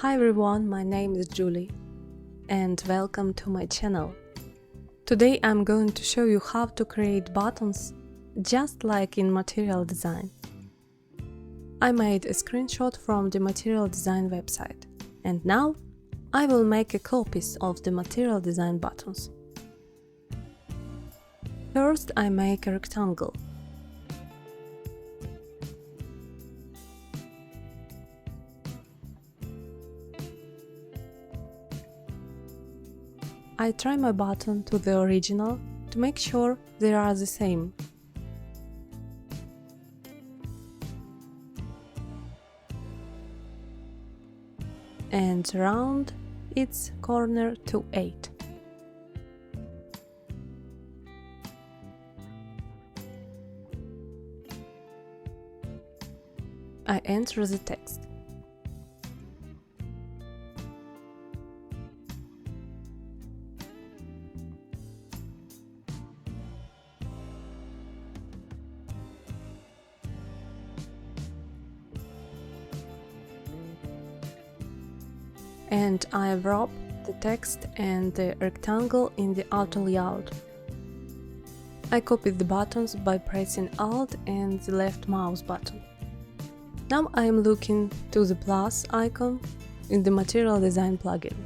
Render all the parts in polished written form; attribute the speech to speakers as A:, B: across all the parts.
A: Hi everyone, my name is Julie and welcome to my channel. Today I'm going to show you how to create buttons just like in material design. I made a screenshot from the material design website and now I will make a copies of the material design buttons. First I make a rectangle. I try my button to the original to make sure they are the same. And round its corner to 8. I enter the text. And I wrap the text and the rectangle in the auto layout. I copied the buttons by pressing Alt and the left mouse button. Now I am looking to the plus icon in the material design plugin.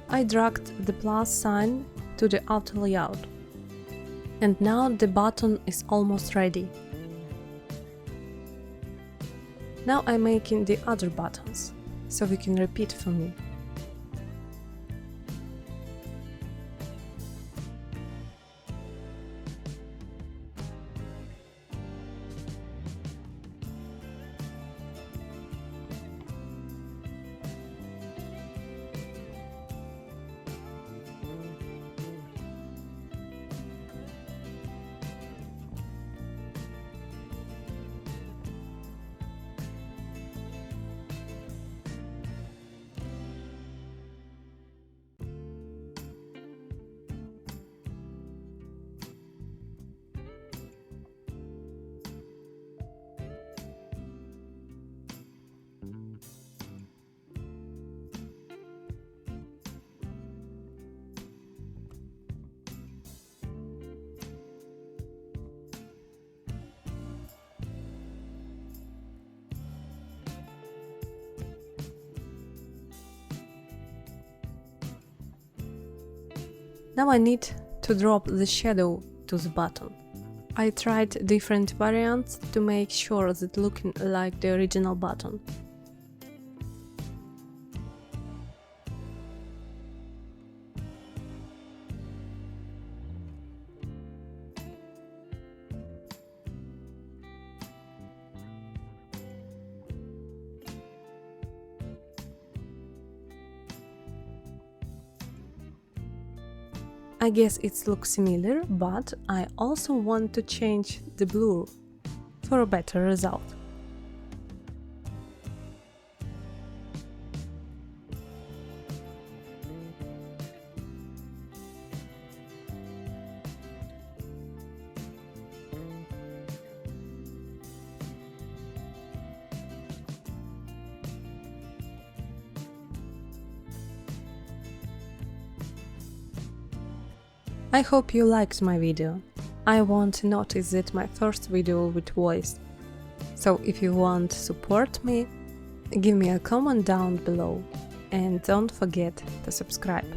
A: I dragged the plus sign to the auto layout. And now the button is almost ready. Now I'm making the other buttons, so we can repeat for me. Now I need to drop the shadow to the button. I tried different variants to make sure that looking like the original button. I guess it looks similar, but I also want to change the blur for a better result. I hope you liked my video. I want to notice that my first video with voice. So if you want to support me, give me a comment down below and don't forget to subscribe.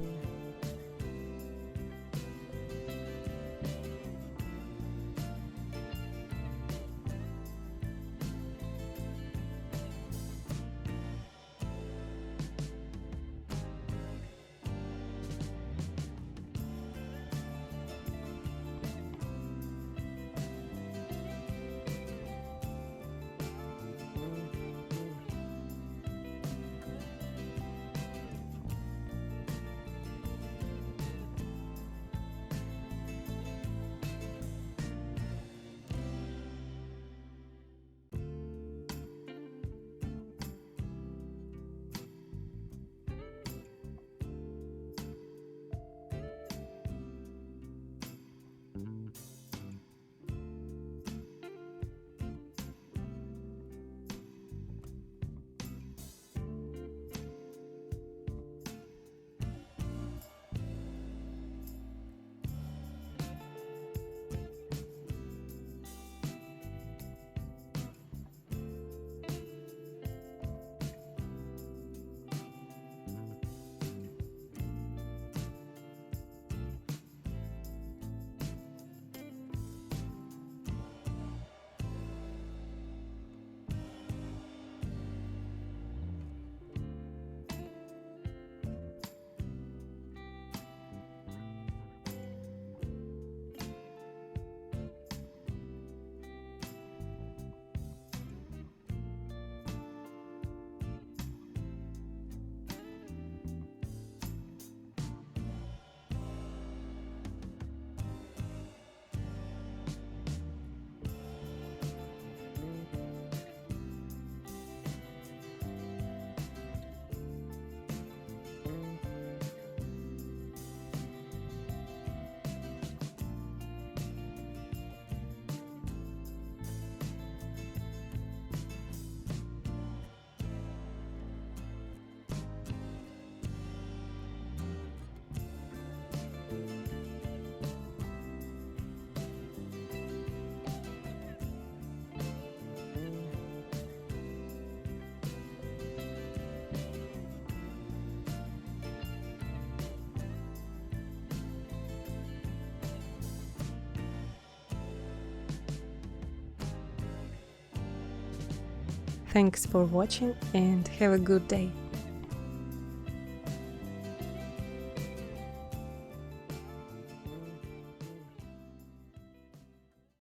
A: Thanks for watching and have a good day.